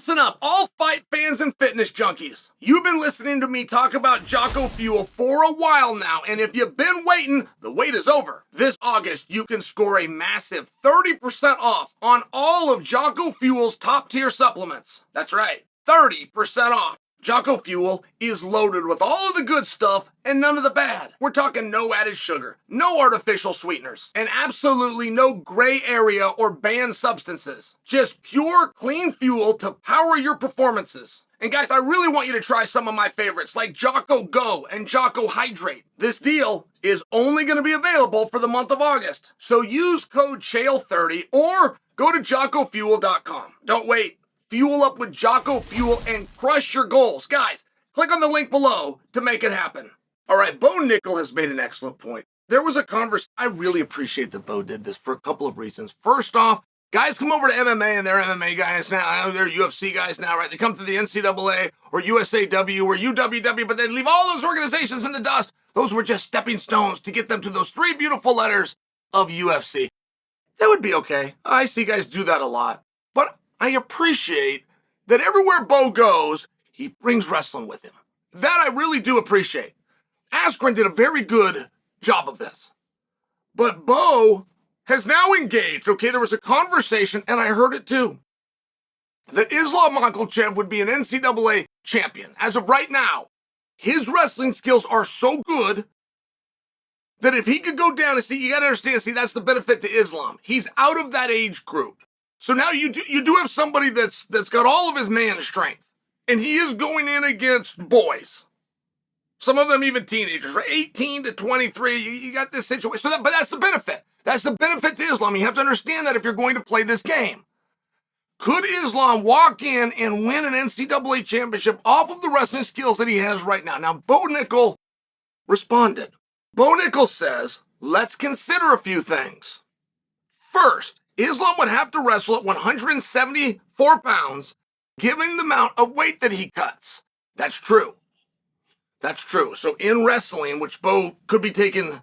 Listen up, all fight fans and fitness junkies. You've been listening to me talk about Jocko Fuel for a while now, and if you've been waiting, the wait is over. This August, you can score a massive 30% off on all of Jocko Fuel's top-tier supplements. That's right, 30% off. Jocko Fuel is loaded with all of the good stuff and none of the bad. We're talking no added sugar, no artificial sweeteners, and absolutely no gray area or banned substances. Just pure, clean fuel to power your performances. And guys, I really want you to try some of my favorites like Jocko Go and Jocko Hydrate. This deal is only going to be available for the month of August. So use code CHAEL30 or go to JockoFuel.com. Don't wait. Fuel up with Jocko Fuel and crush your goals. Guys, click on the link below to make it happen. All right, Bo Nickal has made an excellent point. There was a conversation. I really appreciate that Bo did this for a couple of reasons. First off, guys come over to MMA and they're MMA guys now. They're UFC guys now, right? They come to the NCAA or USAW or UWW, but they leave all those organizations in the dust. Those were just stepping stones to get them to those three beautiful letters of UFC. That would be okay. I see guys do that a lot. But I appreciate that everywhere Bo goes, he brings wrestling with him. That I really do appreciate. Askren did a very good job of this. But Bo has now engaged, okay, there was a conversation, and I heard it too, that Islam Makhachev would be an NCAA champion. As of right now, his wrestling skills are so good that if he could go down and see, you got to understand, that's the benefit to Islam. He's out of that age group. So now you do have somebody that's got all of his man strength, and he is going in against boys. Some of them even teenagers, right? 18 to 23. You got this situation. But that's the benefit. That's the benefit to Islam. You have to understand that if you're going to play this game. Could Islam walk in and win an NCAA championship off of the wrestling skills that he has right now? Now, Bo Nickal responded. Bo Nickal says, let's consider a few things. First, Islam would have to wrestle at 174 pounds, given the amount of weight that he cuts. That's true. That's true. So in wrestling, which Bo could be taken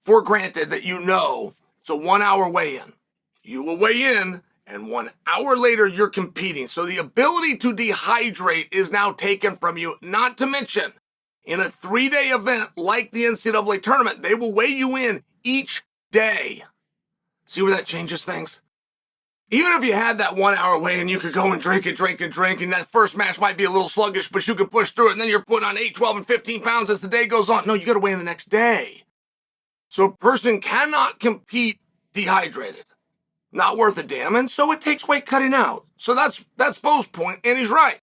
for granted that it's a 1 hour weigh-in. You will weigh in, and 1 hour later, you're competing. So the ability to dehydrate is now taken from you, not to mention, in a 3-day event like the NCAA tournament, they will weigh you in each day. See where that changes things? Even if you had that 1 hour weigh and you could go and drink, and that first match might be a little sluggish, but you can push through it, and then you're putting on 8, 12, and 15 pounds as the day goes on. No, you got to weigh in the next day. So a person cannot compete dehydrated. Not worth a damn, and so it takes weight cutting out. So that's Bo's point, and he's right.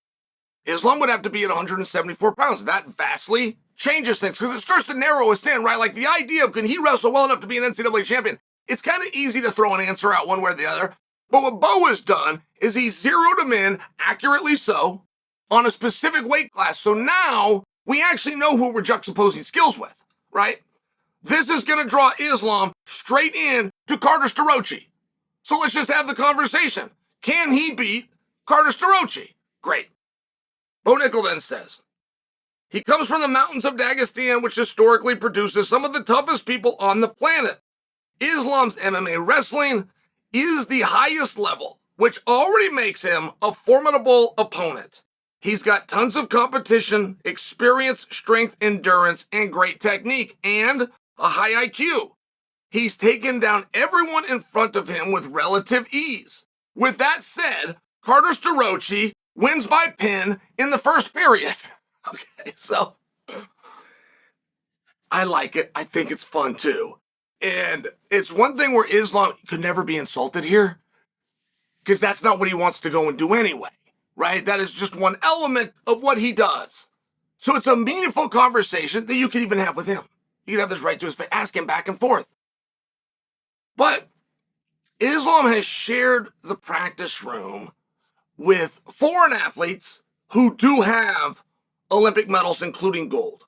Islam would have to be at 174 pounds. That vastly changes things, because it starts to narrow us in, right? Like the idea of, can he wrestle well enough to be an NCAA champion? It's kind of easy to throw an answer out one way or the other. But what Bo has done is he zeroed him in, accurately so, on a specific weight class. So now we actually know who we're juxtaposing skills with, right? This is going to draw Islam straight in to Carter Starocci. So let's just have the conversation. Can he beat Carter Starocci? Great. Bo Nickal then says, he comes from the mountains of Dagestan, which historically produces some of the toughest people on the planet. Islam's MMA wrestling is the highest level, which already makes him a formidable opponent. He's got tons of competition, experience, strength, endurance, and great technique, and a high IQ. He's taken down everyone in front of him with relative ease. With that said, Carter Starocci wins by pin in the first period. Okay, so I like it. I think it's fun too. And it's one thing where Islam could never be insulted here, because that's not what he wants to go and do anyway, right? That is just one element of what he does. So it's a meaningful conversation that you can even have with him. You can have this right to his face, ask him back and forth. But Islam has shared the practice room with foreign athletes who do have Olympic medals, including gold.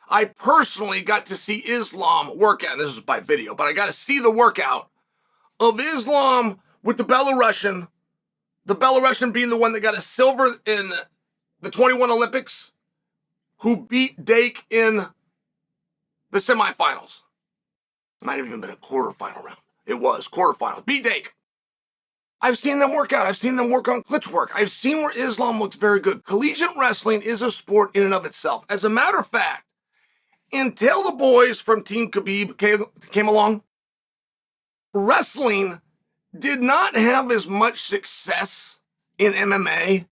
I personally got to see Islam work out, and this is by video, but I got to see the workout of Islam with the Belarusian being the one that got a silver in the 21 Olympics, who beat Dake in the semifinals. It might have even been a quarterfinal round. It was quarterfinals. Beat Dake. I've seen them work out. I've seen them work on glitch work. I've seen where Islam looks very good. Collegiate wrestling is a sport in and of itself. As a matter of fact, until the boys from Team Khabib came along, wrestling did not have as much success in MMA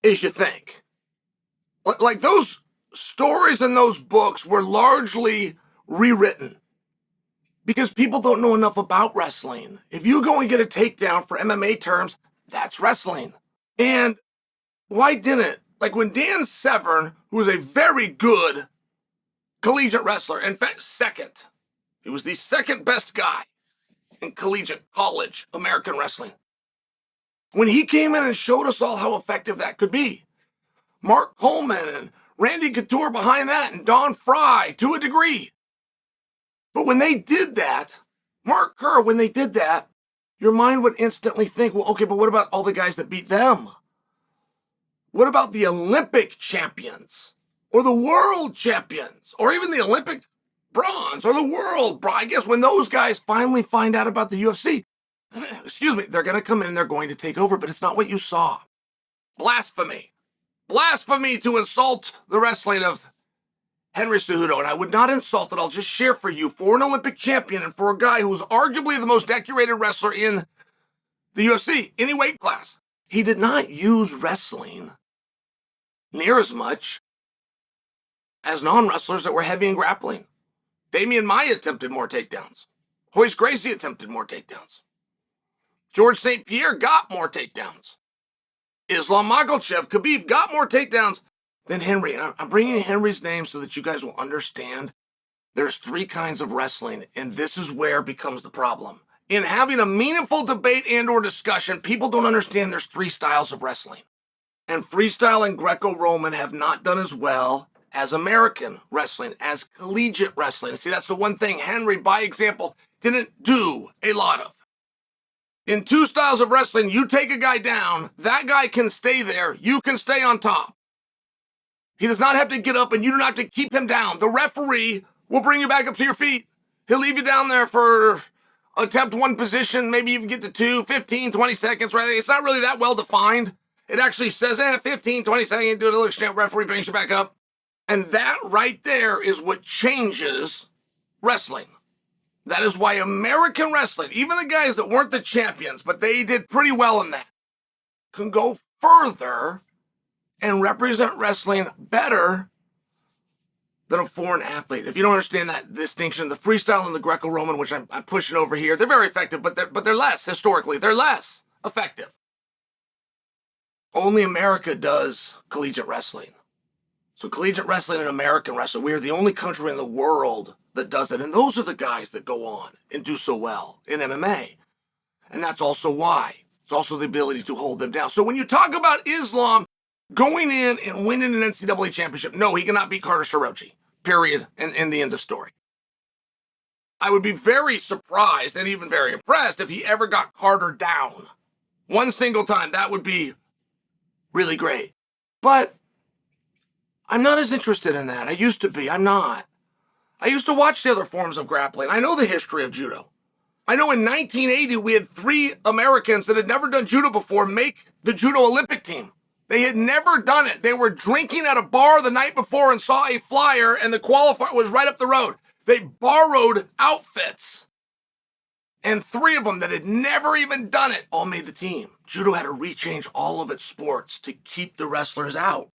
as you think. Like those stories and those books were largely rewritten because people don't know enough about wrestling. If you go and get a takedown for MMA terms, that's wrestling. And why didn't? Like when Dan Severn, who was a very good collegiate wrestler, in fact, second, he was the second best guy in collegiate college American wrestling. When he came in and showed us all how effective that could be, Mark Coleman and Randy Couture behind that, and Don Fry to a degree. But when they did that, Mark Kerr, when they did that, your mind would instantly think, well, okay, but what about all the guys that beat them? What about the Olympic champions or the world champions or even the Olympic bronze or the world bronze? I guess when those guys finally find out about the UFC, excuse me, they're going to come in and they're going to take over, but it's not what you saw. Blasphemy. Blasphemy to insult the wrestling of Henry Cejudo, and I would not insult it. I'll just share for you, for an Olympic champion and for a guy who was arguably the most decorated wrestler in the UFC, any weight class, he did not use wrestling near as much as non-wrestlers that were heavy in grappling. Damian Maia attempted more takedowns. Royce Gracie attempted more takedowns. George St. Pierre got more takedowns. Islam Makhachev, Khabib got more takedowns than Henry. And I'm bringing Henry's name so that you guys will understand there's three kinds of wrestling, and this is where it becomes the problem. In having a meaningful debate and or discussion, people don't understand there's three styles of wrestling. And freestyle and Greco-Roman have not done as well as American wrestling, as collegiate wrestling. See, that's the one thing Henry, by example, didn't do a lot of. In two styles of wrestling, you take a guy down, that guy can stay there, you can stay on top. He does not have to get up and you don't have to keep him down. The referee will bring you back up to your feet. He'll leave you down there for attempt one position, maybe even get to 2, 15, 20 seconds, right? It's not really that well defined. It actually says, 15, 20 seconds, do a little exchange, referee brings you back up. And that right there is what changes wrestling. That is why American wrestling, even the guys that weren't the champions, but they did pretty well in that, can go further and represent wrestling better than a foreign athlete. If you don't understand that distinction, the freestyle and the Greco-Roman, which I'm pushing over here, they're very effective, but they're less, historically, they're less effective. Only America does collegiate wrestling. So collegiate wrestling and American wrestling, we are the only country in the world that does it. And those are the guys that go on and do so well in MMA. And that's also why. It's also the ability to hold them down. So when you talk about Islam going in and winning an NCAA championship, no, he cannot beat Carter Sorochi, period, and the end of story. I would be very surprised and even very impressed if he ever got Carter down one single time. That would be really great. But I'm not as interested in that. I used to be. I'm not. I used to watch the other forms of grappling. I know the history of judo. I know in 1980 we had 3 Americans that had never done judo before make the judo Olympic team. They had never done it. They were drinking at a bar the night before and saw a flyer, and the qualifier was right up the road. They borrowed outfits, and 3 of them that had never even done it all made the team. Judo had to rechange all of its sports to keep the wrestlers out.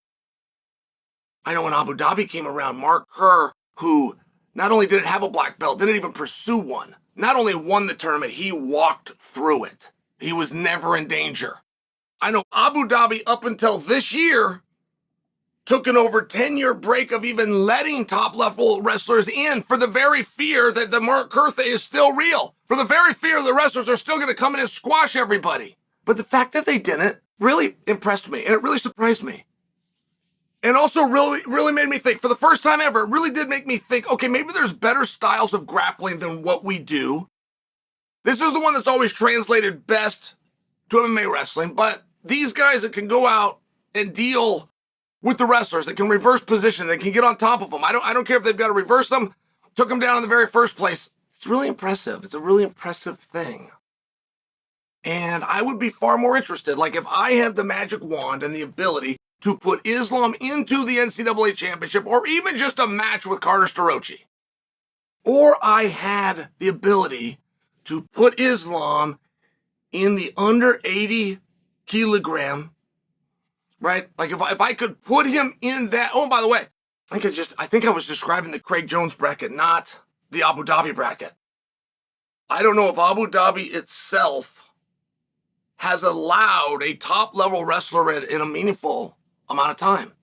I know when Abu Dhabi came around, Mark Kerr, who not only didn't have a black belt, didn't even pursue one, not only won the tournament, he walked through it. He was never in danger. I know Abu Dhabi, up until this year, took an over 10-year break of even letting top-level wrestlers in for the very fear that the Mark Kerr thing is still real. For the very fear the wrestlers are still going to come in and squash everybody. But the fact that they didn't really impressed me, and it really surprised me. And also really made me think, for the first time ever, it really did make me think, okay, maybe there's better styles of grappling than what we do. This is the one that's always translated best to MMA wrestling, but these guys that can go out and deal with the wrestlers, that can reverse position, that can get on top of them. I don't care if they've got to reverse them, took them down in the very first place. It's really impressive. It's a really impressive thing. And I would be far more interested. Like if I had the magic wand and the ability to put Islam into the NCAA Championship or even just a match with Carter Starocci, or I had the ability to put Islam in the under 80 kilogram, right? Like if I could put him in that. Oh, by the way, I think I was describing the Craig Jones bracket, not the Abu Dhabi bracket. I don't know if Abu Dhabi itself has allowed a top level wrestler in a meaningful amount of time.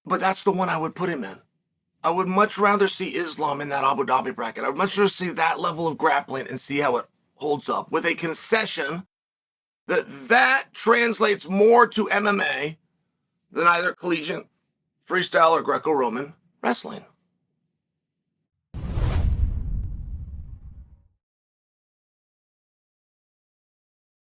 But that's the one I would put him in. I would much rather see Islam in that Abu Dhabi bracket. I would much rather see that level of grappling and see how it holds up with a concession that translates more to MMA than either collegiate, freestyle, or Greco-Roman wrestling.